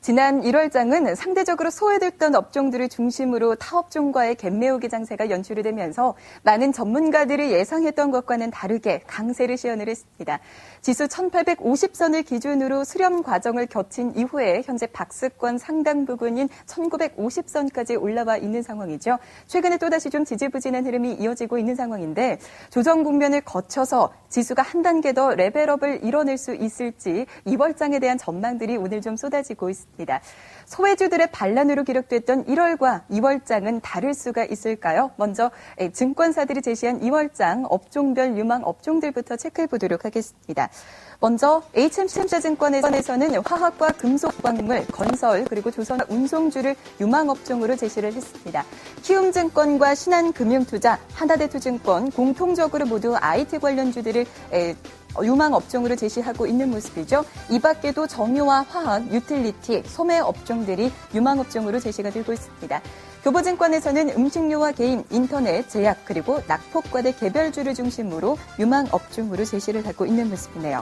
지난 1월장은 상대적으로 소외됐던 업종들을 중심으로 타업종과의 갭매우기 장세가 연출이 되면서 많은 전문가들이 예상했던 것과는 다르게 강세를 시연을 했습니다. 지수 1850선을 기준으로 수렴 과정을 거친 이후에 현재 박스권 상당 부근인 1950선까지 올라와 있는 상황이죠. 최근에 또다시 좀 지지부진한 흐름이 이어지고 있는 상황인데 조정 국면을 거쳐서 지수가 한 단계 더 레벨업을 이뤄낼 수 있을지 2월장에 대한 전망들이 오늘 좀 쏟아지고 있습니다. 소외주들의 반란으로 기록됐던 1월과 2월장은 다를 수가 있을까요? 먼저 증권사들이 제시한 2월장 업종별 유망 업종들부터 체크해 보도록 하겠습니다. 먼저 HMC증권에서는 화학과 금속광물, 건설, 그리고 조선화 운송주를 유망업종으로 제시를 했습니다. 키움증권과 신한금융투자, 하나대투증권 공통적으로 모두 IT 관련주들을 유망업종으로 제시하고 있는 모습이죠. 이 밖에도 정유와 화학, 유틸리티, 소매 업종들이 유망업종으로 제시가 되고 있습니다. 교보증권에서는 음식료와 개인, 인터넷, 제약, 그리고 낙폭과대 개별주를 중심으로 유망업종으로 제시를 하고 있는 모습이네요.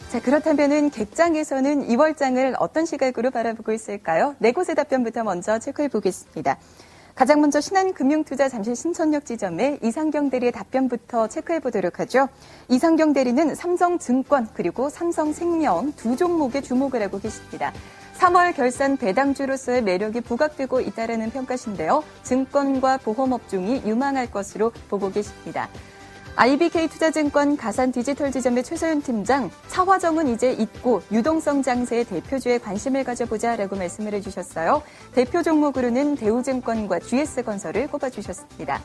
자, 그렇다면은 객장에서는 2월장을 어떤 시각으로 바라보고 있을까요? 네 곳의 답변부터 먼저 체크해 보겠습니다. 가장 먼저 신한금융투자 잠실 신천역 지점의 이상경 대리의 답변부터 체크해 보도록 하죠. 이상경 대리는 삼성증권 그리고 삼성생명 두 종목에 주목을 하고 계십니다. 3월 결산 배당주로서의 매력이 부각되고 있다는 평가신데요. 증권과 보험업종이 유망할 것으로 보고 계십니다. IBK투자증권 가산디지털 지점의 최서윤 팀장, 차화정은 이제 잊고 유동성 장세의 대표주에 관심을 가져보자라고 말씀을 해주셨어요. 대표 종목으로는 대우증권과 GS건설을 꼽아주셨습니다.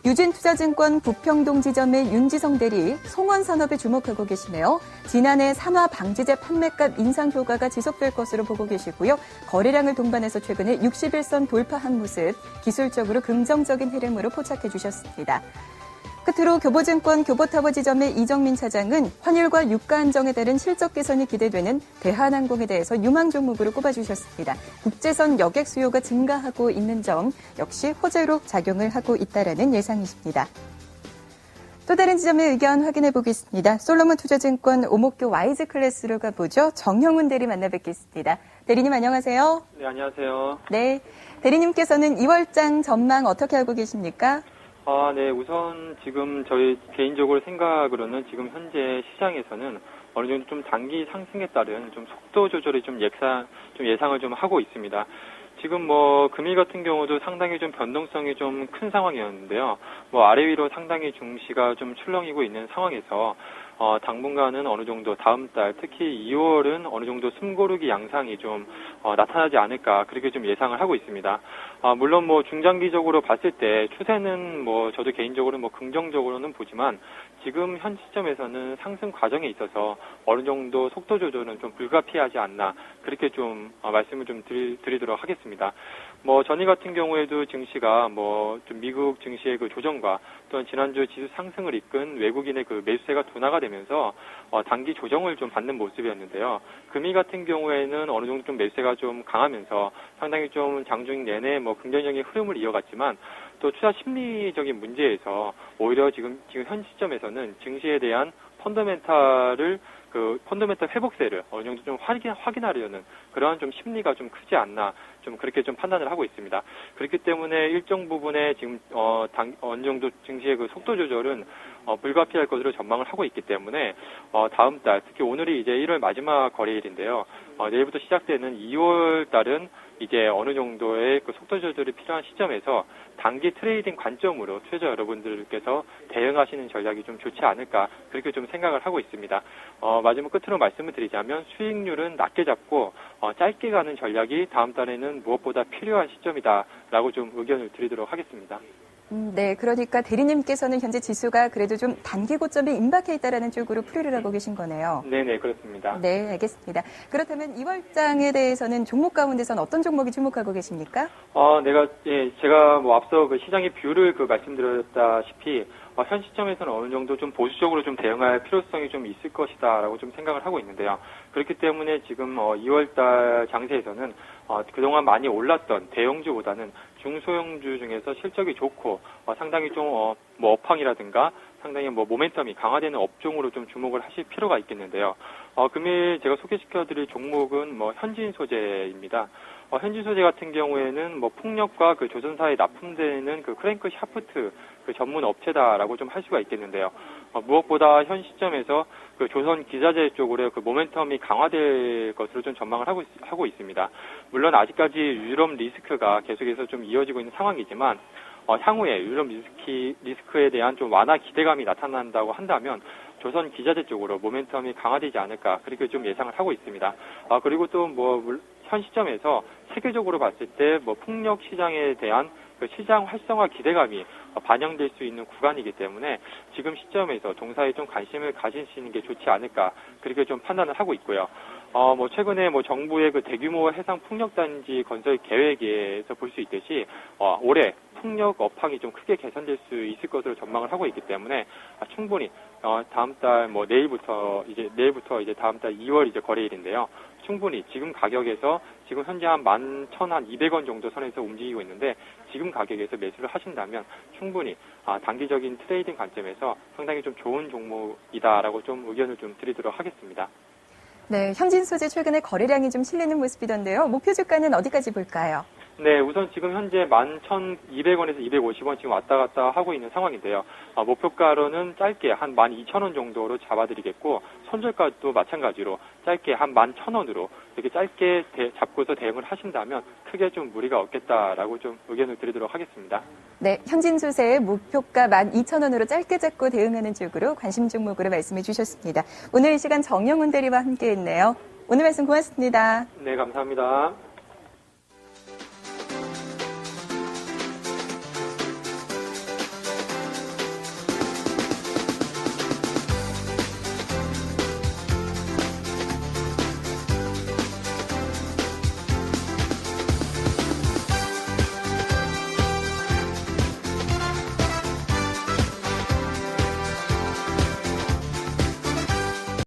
유진투자증권 부평동 지점의 윤지성 대리, 송원산업에 주목하고 계시네요. 지난해 산화 방지제 판매값 인상 효과가 지속될 것으로 보고 계시고요. 거래량을 동반해서 최근에 61선 돌파한 모습, 기술적으로 긍정적인 흐름으로 포착해 주셨습니다. 끝으로 교보증권 교보타워 지점의 이정민 차장은 환율과 유가 안정에 따른 실적 개선이 기대되는 대한항공에 대해서 유망 종목으로 꼽아주셨습니다. 국제선 여객 수요가 증가하고 있는 점 역시 호재로 작용을 하고 있다는 예상이십니다. 또 다른 지점의 의견 확인해 보겠습니다. 솔로몬 투자증권 오목교 와이즈 클래스로 가보죠. 정형훈 대리 만나 뵙겠습니다. 대리님 안녕하세요. 네, 안녕하세요. 네, 대리님께서는 2월장 전망 어떻게 하고 계십니까? 네, 우선 지금 저희 개인적으로 생각으로는 지금 현재 시장에서는 어느 정도 좀 단기 상승에 따른 좀 속도 조절이 좀 예상을 좀 하고 있습니다. 지금 금일 같은 경우도 상당히 좀 변동성이 좀 큰 상황이었는데요. 아래 위로 상당히 중시가 좀 출렁이고 있는 상황에서 당분간은 어느 정도 다음 달, 특히 2월은 어느 정도 숨고르기 양상이 좀 나타나지 않을까 그렇게 좀 예상을 하고 있습니다. 물론 중장기적으로 봤을 때 추세는 저도 개인적으로 긍정적으로는 보지만 지금 현 시점에서는 상승 과정에 있어서 어느 정도 속도 조절은 좀 불가피하지 않나 그렇게 좀 말씀을 좀 드리도록 하겠습니다. 전일 같은 경우에도 증시가 좀 미국 증시의 그 조정과 또한 지난주 지수 상승을 이끈 외국인의 그 매수세가 둔화가 되면서 단기 조정을 좀 받는 모습이었는데요. 금일 같은 경우에는 어느 정도 좀 매수세가 좀 강하면서 상당히 좀 장중 내내 긍정적인 흐름을 이어갔지만 또 투자 심리적인 문제에서 오히려 지금 현 시점에서는 증시에 대한 펀더멘탈 회복세를 어느 정도 좀 확인하려는 그러한 좀 심리가 좀 크지 않나 좀 그렇게 좀 판단을 하고 있습니다. 그렇기 때문에 일정 부분에 지금 어느 정도 증시의 그 속도 조절은 불가피할 것으로 전망을 하고 있기 때문에 다음 달 특히 오늘이 이제 1월 마지막 거래일인데요. 내일부터 시작되는 2월 달은 이제 어느 정도의 그 속도 조절이 필요한 시점에서 단기 트레이딩 관점으로 투자자 여러분들께서 대응하시는 전략이 좀 좋지 않을까 그렇게 좀 생각을 하고 있습니다. 마지막 끝으로 말씀을 드리자면 수익률은 낮게 잡고 짧게 가는 전략이 다음 달에는 무엇보다 필요한 시점이다라고 좀 의견을 드리도록 하겠습니다. 네, 그러니까 대리님께서는 현재 지수가 그래도 좀 단기 고점에 임박해 있다라는 쪽으로 풀이를 하고 계신 거네요. 네네, 그렇습니다. 네, 알겠습니다. 그렇다면 2월장에 대해서는 종목 가운데서는 어떤 종목이 주목하고 계십니까? 제가 앞서 그 시장의 뷰를 말씀드렸다시피 현 시점에서는 어느 정도 좀 보수적으로 좀 대응할 필요성이 좀 있을 것이다라고 좀 생각을 하고 있는데요. 그렇기 때문에 지금 2월달 장세에서는 그동안 많이 올랐던 대형주보다는 중소형주 중에서 실적이 좋고 상당히 좀 업황이라든가 상당히 모멘텀이 강화되는 업종으로 좀 주목을 하실 필요가 있겠는데요. 금일 제가 소개시켜드릴 종목은 현진 소재입니다. 현진 소재 같은 경우에는 풍력과 그 조선사에 납품되는 그 크랭크 샤프트 그 전문 업체다라고 좀 할 수가 있겠는데요. 무엇보다 현 시점에서 그 조선 기자재 쪽으로 그 모멘텀이 강화될 것으로 좀 전망을 하고 있습니다. 물론 아직까지 유럽 리스크가 계속해서 좀 이어지고 있는 상황이지만 향후에 유럽 리스크에 대한 좀 완화 기대감이 나타난다고 한다면 조선 기자재 쪽으로 모멘텀이 강화되지 않을까 그렇게 좀 예상을 하고 있습니다. 그리고 또 현 시점에서 세계적으로 봤을 때 풍력 시장에 대한 그 시장 활성화 기대감이 반영될 수 있는 구간이기 때문에 지금 시점에서 동사에 좀 관심을 가지시는 게 좋지 않을까 그렇게 좀 판단을 하고 있고요. 최근에 정부의 그 대규모 해상 풍력단지 건설 계획에서 볼 수 있듯이, 올해 풍력 업황이 좀 크게 개선될 수 있을 것으로 전망을 하고 있기 때문에, 충분히, 다음 달, 내일부터 이제 다음 달 2월 거래일인데요. 충분히 지금 가격에서 지금 현재 한 11,200원 정도 선에서 움직이고 있는데, 지금 가격에서 매수를 하신다면 충분히, 단기적인 트레이딩 관점에서 상당히 좀 좋은 종목이다라고 좀 의견을 좀 드리도록 하겠습니다. 네, 현진 소재 최근에 거래량이 좀 실리는 모습이던데요. 목표 주가는 어디까지 볼까요? 네, 우선 지금 현재 11,200원에서 250원 지금 왔다 갔다 하고 있는 상황인데요. 목표가로는 짧게 한 12,000원 정도로 잡아드리겠고, 손절가도 마찬가지로 짧게 한 11,000원으로 이렇게 짧게 잡고서 대응을 하신다면 크게 좀 무리가 없겠다라고 좀 의견을 드리도록 하겠습니다. 네, 현진 소재의 목표가 12,000원으로 짧게 잡고 대응하는 쪽으로 관심 종목으로 말씀해 주셨습니다. 오늘 이 시간 정영훈 대리와 함께했네요. 오늘 말씀 고맙습니다. 네, 감사합니다.